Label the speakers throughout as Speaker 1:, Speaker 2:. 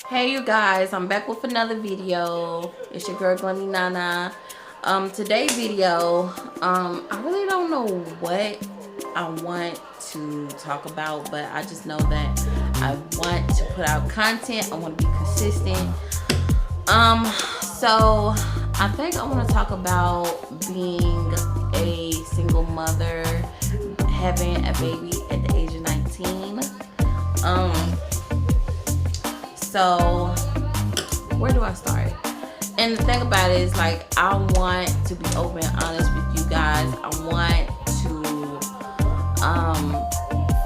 Speaker 1: Hey you guys, I'm back with another video. It's your girl Glami Nana. Today's video, I really don't know what I want to talk about, but I just know that I want to put out content. I want to be consistent. So I think I want to talk about being a single mother, having a baby at the age of 19. So where do I start? And the thing about it is, like, I want to be open and honest with you guys. I want to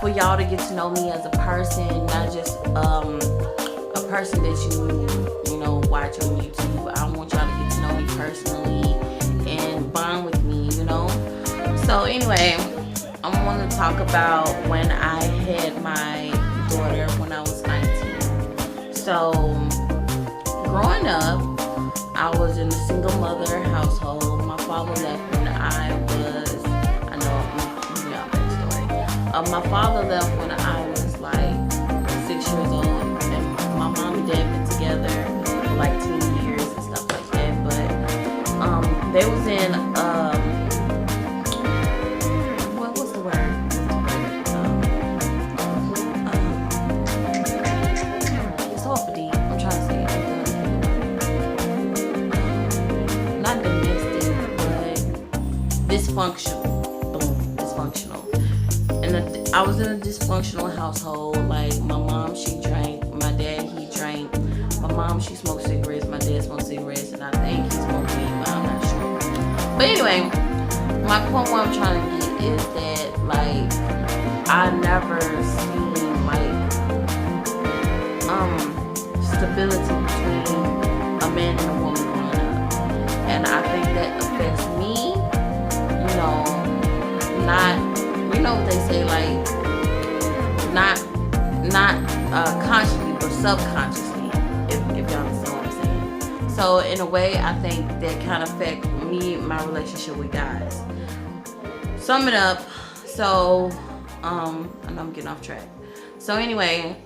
Speaker 1: for y'all to get to know me as a person, not just a person that you know watch on YouTube. I want y'all to get to know me personally and bond with me, you know. So anyway, I want to talk about when I had my daughter when I was 19. So growing up, I was in a single mother household. My father left when I was, I know, I'm giving y'all a backstory. My father left when I was like 6 years old, and my mom and dad been together for like 10 years and stuff like that. But they was in, what's the word? It's off of D. I'm trying to say it. Not domestic, but dysfunctional. Boom, dysfunctional. And I was in a dysfunctional household. Like, my mom, she drank. My dad, he drank. My mom, she smoked cigarettes. My dad smoked cigarettes, and I think he smoked weed, but I'm not sure. But anyway, my point what I'm trying to get is that, like, I never seen like stability between a man and a woman growing up, and I think that affects me. You know, not, you know what they say, like, not consciously but subconsciously, if y'all understand what I'm saying. So in a way, I think that kind of affect me, my relationship with guys. Sum it up. So I know I'm getting off track. So anyway,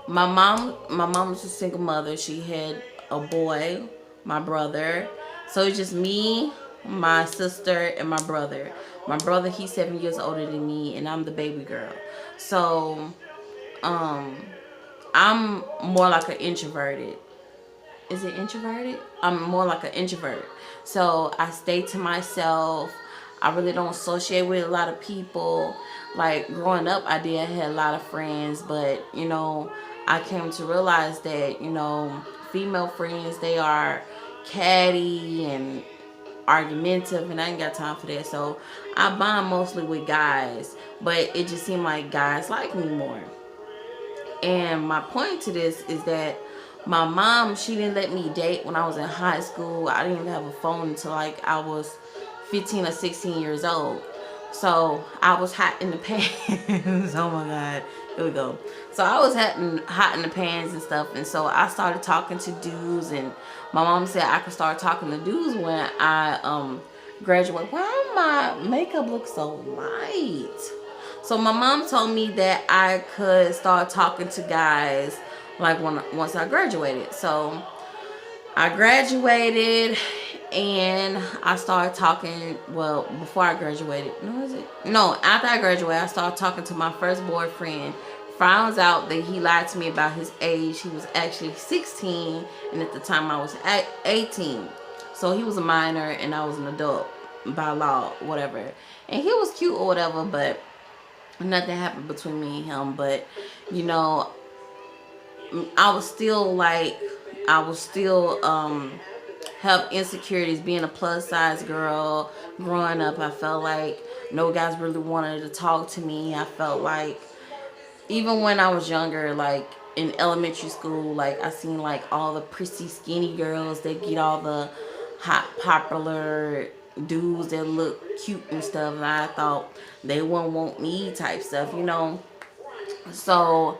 Speaker 1: my mom was a single mother. She had a boy, my brother. So it's just me, my sister, and my brother. My brother, he's 7 years older than me, and I'm the baby girl. So I'm more like an introverted. Is it introverted? I'm more like an introvert. So I stay to myself. I really don't associate with a lot of people. Like, growing up, I had a lot of friends, but, you know, I came to realize that, you know, female friends, they are catty and argumentative, and I ain't got time for that. So I bond mostly with guys, but it just seemed like guys like me more. And my point to this is that my mom, she didn't let me date when I was in high school. I didn't even have a phone until like I was 15 or 16 years old. So I was hot in the pants. Oh my God. Here we go. So I was hot in the pants and stuff. And so I started talking to dudes, and my mom said I could start talking to dudes when I graduate. Why my makeup look so light? So my mom told me that I could start talking to guys like once I graduated. So I graduated and I started talking. Well, before I graduated, after I graduated, I started talking to my first boyfriend. Found out that he lied to me about his age. He was actually 16, and at the time I was 18. So he was a minor and I was an adult by law, whatever. And he was cute or whatever, but nothing happened between me and him. But, you know, I was still have insecurities being a plus size girl. Growing up, I felt like no guys really wanted to talk to me. I felt like, even when I was younger, like in elementary school, like I seen like all the prissy skinny girls that get all the hot popular dudes that look cute and stuff, and I thought they wouldn't want me type stuff, you know. So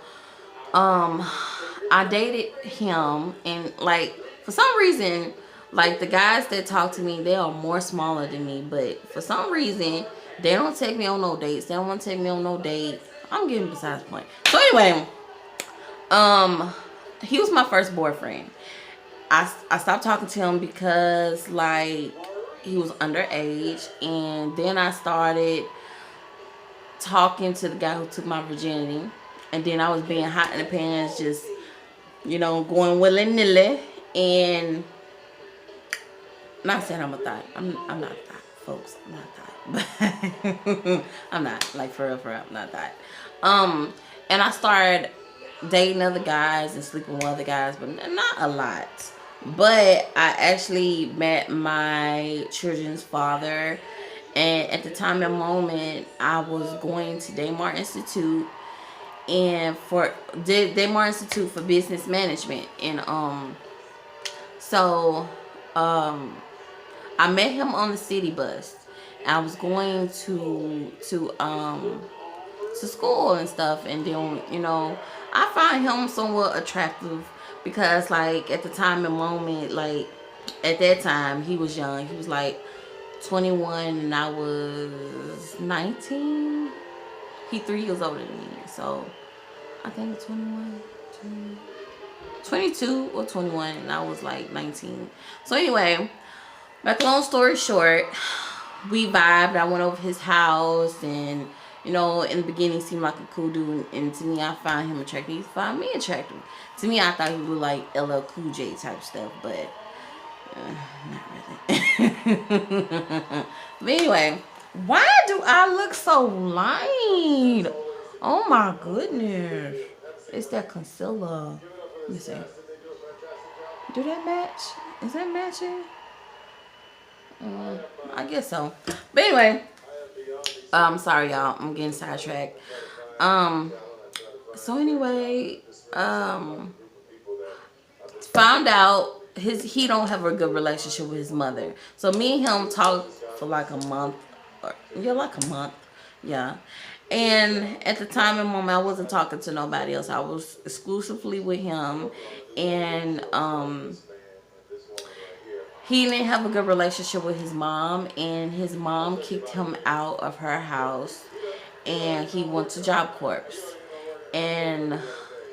Speaker 1: I dated him, and like for some reason, like the guys that talk to me, they are more smaller than me, but for some reason they don't take me on no dates. They don't want to take me on no date. I'm getting besides the point. So anyway, Um, he was my first boyfriend. I stopped talking to him because like he was underage, and then I started talking to the guy who took my virginity, and then I was being hot in the pants, just going willy nilly, and not saying I'm a thought. I'm not a thought, folks. I'm not a thought, but I'm not like for real. I'm not that. And I started dating other guys and sleeping with other guys, but not a lot. But I actually met my children's father, and at the time and moment, I was going to Daymar Institute and for Daymar Institute for Business Management, and so um, I met him on the city bus. I was going to school and stuff, and then I find him somewhat attractive because like at the time and moment, like at that time he was young. He was like 21 and I was 19. He 3 years older than me, so I think 21, 22 or 21, and I was like 19. So anyway, make a long story short, we vibed. I went over his house, and in the beginning, he seemed like a cool dude, and to me, I found him attractive. He found me attractive. To me, I thought he was like LL Cool J type stuff, but not really. But anyway, why do I look so light? Oh my goodness. It's that concealer. Let me see. Do that match? Is that matching? I guess so. But anyway, sorry y'all, I'm getting sidetracked. So anyway, found out he don't have a good relationship with his mother. So me and him talked for like a month, like a month, yeah. And at the time and moment, I wasn't talking to nobody else. I was exclusively with him, and he didn't have a good relationship with his mom, and his mom kicked him out of her house, and he went to Job Corps. And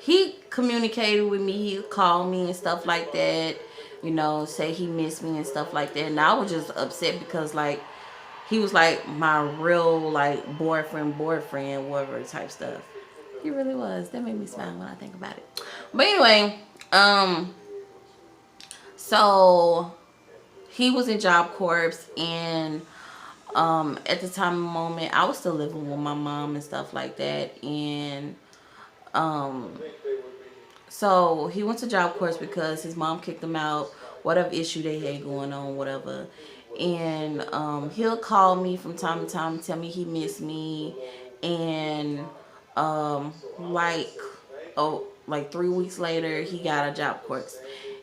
Speaker 1: he communicated with me. He called me and stuff like that, say he missed me and stuff like that. And I was just upset because like he was like my real like boyfriend, whatever type stuff. He really was. That made me smile when I think about it. But anyway, so he was in Job Corps, and at the time and moment, I was still living with my mom and stuff like that, and so he went to Job Corps because his mom kicked him out, whatever issue they had going on, whatever. And he'll call me from time to time and tell me he missed me, and like like 3 weeks later, he got a Job Corps.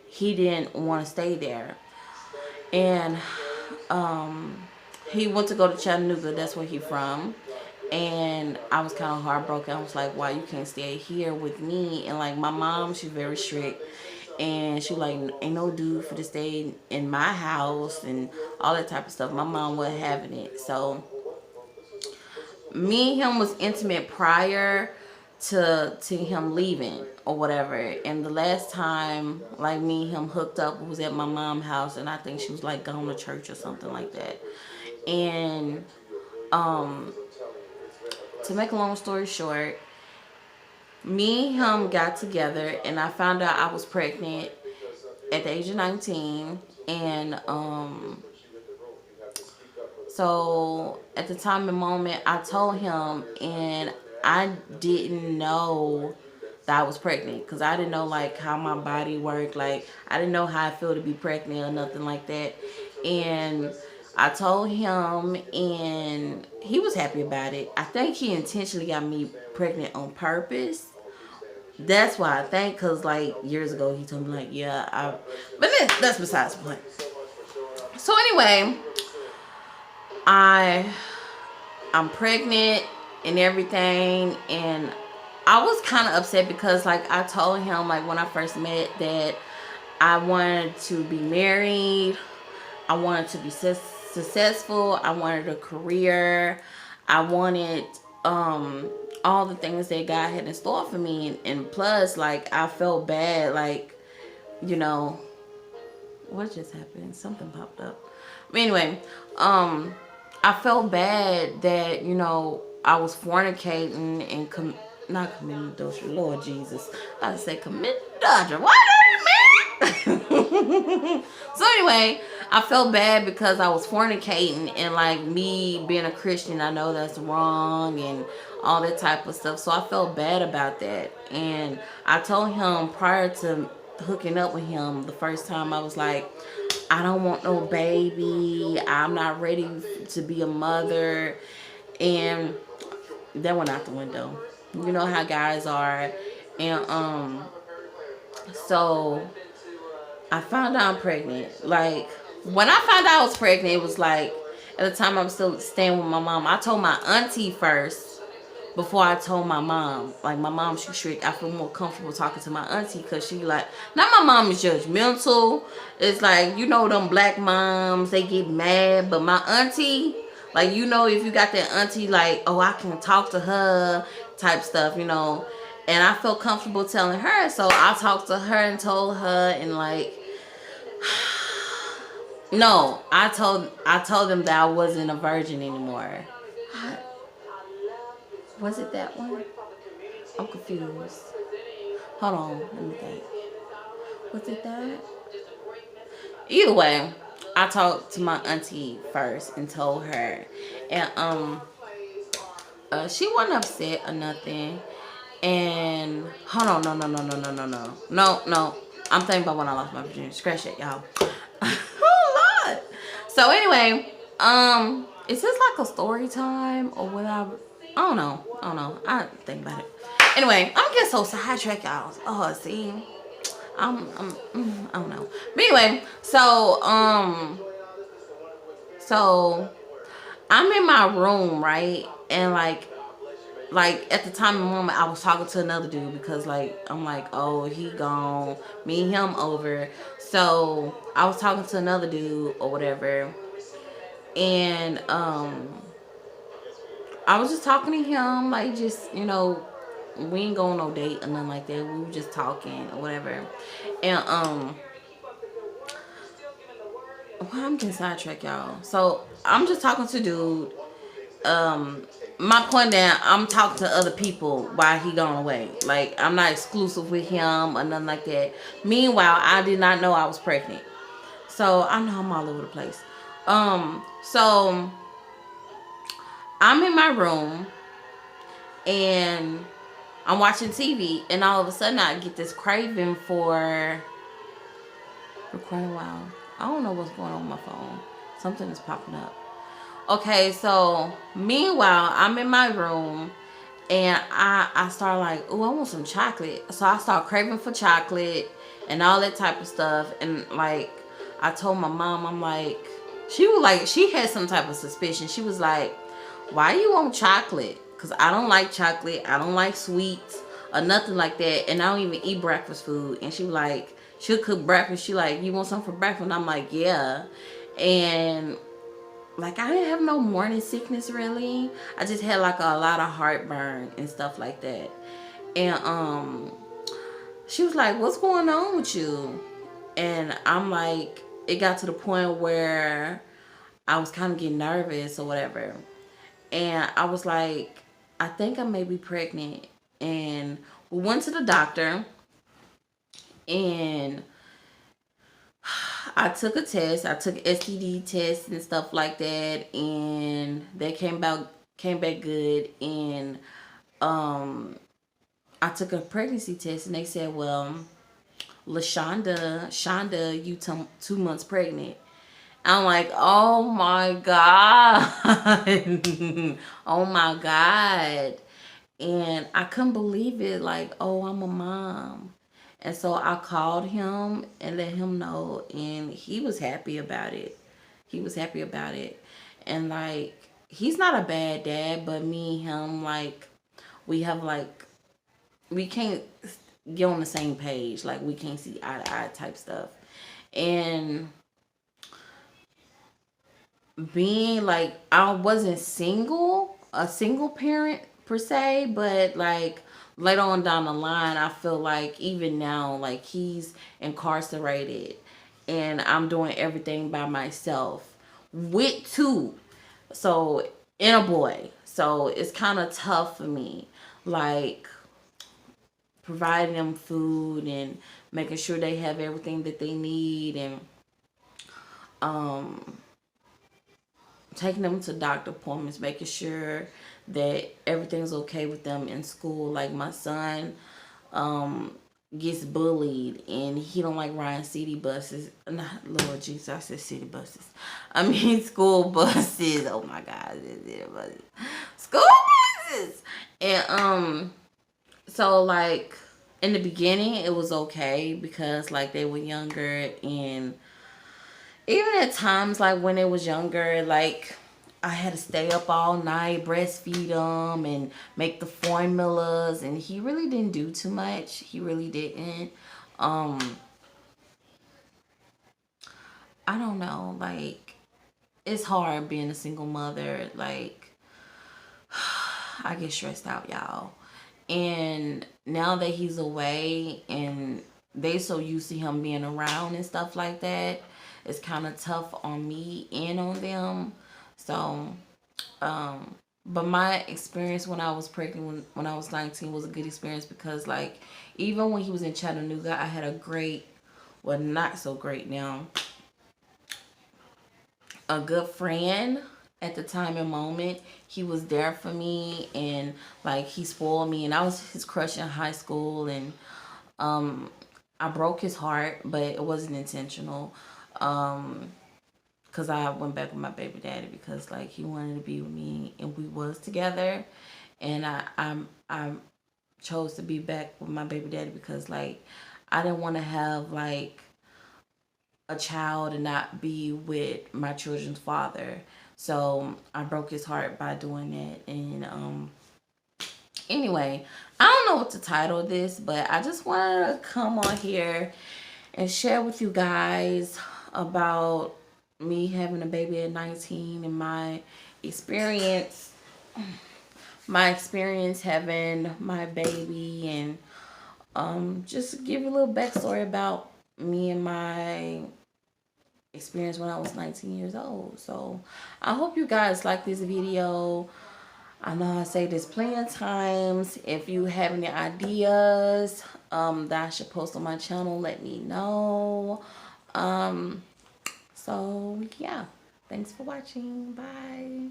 Speaker 1: He didn't want to stay there, and he went to go to Chattanooga. That's where he from. And I was kind of heartbroken. I was like, why you can't stay here with me? And like my mom, she's very strict, and she like, ain't no dude for to stay in my house and all that type of stuff. My mom wasn't having it. So me and him was intimate prior to him leaving or whatever. And the last time like me and him hooked up was at my mom's house, and I think she was like going to church or something like that. And to make a long story short, me and him got together, and I found out I was pregnant at the age of 19. And so at the time and moment, I told him, and I didn't know that I was pregnant because I didn't know like how my body worked. Like I didn't know how I feel to be pregnant or nothing like that. And I told him, and he was happy about it. I think he intentionally got me pregnant on purpose. That's why I think, because like years ago he told me like, yeah, but that's besides the point. So anyway, I'm pregnant and everything, and I was kind of upset because like I told him like when I first met that I wanted to be married, I wanted to be successful, I wanted a career, I wanted all all the things that God had in store for me. And plus, like, I felt bad, like, you know, what just happened? Something popped up. But anyway, I felt bad that, I was fornicating and not committing adultery. Lord Jesus, I say commit adultery. What? So anyway, I felt bad because I was fornicating, and like, me being a Christian, I know that's wrong and all that type of stuff. So I felt bad about that, and I told him prior to hooking up with him the first time, I was like, I don't want no baby. I'm not ready to be a mother. And that went out the window. You know how guys are. And so I found out I'm pregnant. Like, when I found out I was pregnant, it was like, at the time I was still staying with my mom. I told my auntie first before I told my mom. Like, my mom, she strict. I feel more comfortable talking to my auntie because she like, not my mom is judgmental. It's like, them black moms, they get mad. But my auntie, like, if you got that auntie, like, oh, I can talk to her type stuff. And I felt comfortable telling her. So I talked to her and told her, and like, no, I told them that I wasn't a virgin anymore. Was it that one? I'm confused. Hold on, let me think. Was it that? Either way, I talked to my auntie first and told her, and she wasn't upset or nothing. And hold on, no. I'm thinking about when I lost my virginity. Scratch it, y'all. Oh Lord. So anyway, is this like a story time or what? I don't know. I think about it. Anyway, I'm getting so sidetracked, y'all. Oh, see, I don't know. But anyway, so I'm in my room, right, and like at the time of the moment, I was talking to another dude because like I'm like, oh, he gone, me and him over. So I was talking to another dude or whatever, and I was just talking to him, like, just, we ain't going no date or nothing like that. We were just talking or whatever. And well, I'm getting sidetracked, y'all. So I'm just talking to dude. My point that I'm talking to other people while he gone away. Like, I'm not exclusive with him or nothing like that. Meanwhile, I did not know I was pregnant. So I know I'm all over the place. So I'm in my room and I'm watching TV, and all of a sudden I get this craving for quite a while. I don't know what's going on with my phone. Something is popping up. Okay, so meanwhile, I'm in my room and I start like, oh, I want some chocolate. So I start craving for chocolate and all that type of stuff. And like, I told my mom, I'm like, she was like, she had some type of suspicion. She was like, why you want chocolate? Because I don't like chocolate. I don't like sweets or nothing like that. And I don't even eat breakfast food. And she was like, she'll cook breakfast. She like, you want something for breakfast? And I'm like, yeah. And like, I didn't have no morning sickness really. I just had like a lot of heartburn and stuff like that. And she was like, what's going on with you? And I'm like, it got to the point where I was kind of getting nervous or whatever. And I was like, I think I may be pregnant. And we went to the doctor, and I took a test. I took STD tests and stuff like that, and they came back good. And I took a pregnancy test, and they said, well, Shonda, you 2 months pregnant. I'm like, oh my God. Oh my God. And I couldn't believe it. Like, oh, I'm a mom. And so I called him and let him know. And he was happy about it. He was happy about it. And like, he's not a bad dad, but me and him, like, we have like, we can't get on the same page. Like, we can't see eye to eye type stuff. And being like, I wasn't a single parent per se, but like later on down the line, I feel like even now, like he's incarcerated and I'm doing everything by myself with two. So, in a boy. So, it's kind of tough for me. Like, providing them food and making sure they have everything that they need and um taking them to doctor appointments, making sure that everything's okay with them in school. Like my son um gets bullied and he don't like riding city buses. Not Lord Jesus, I said city buses. I mean school buses. Oh my God, school buses. And so like in the beginning it was okay because like they were younger, and even at times like when they was younger, like I had to stay up all night, breastfeed him and make the formulas, and he really didn't do too much. He really didn't. um I don't know, like it's hard being a single mother. Like I get stressed out, y'all. And now that he's away and they so used to him being around and stuff like that, it's kind of tough on me and on them. So, um, but my experience when I was pregnant when I was 19 was a good experience because like even when he was in Chattanooga, I had a great, well, not so great now, a good friend at the time and moment. He was there for me and like he spoiled me, and I was his crush in high school, and um I broke his heart, but it wasn't intentional. Um because I went back with my baby daddy because like he wanted to be with me and we was together, and I chose to be back with my baby daddy because like I didn't want to have like a child and not be with my children's father. So I broke his heart by doing that. And anyway, I don't know what to title this, but I just wanted to come on here and share with you guys about me having a baby at 19 and experience my experience having my baby, and just give you a little backstory about me and my experience when I was 19 years old. So I hope you guys like this video. I know I say this plenty of times. If you have any ideas that I should post on my channel, let me know. So yeah, thanks for watching. Bye.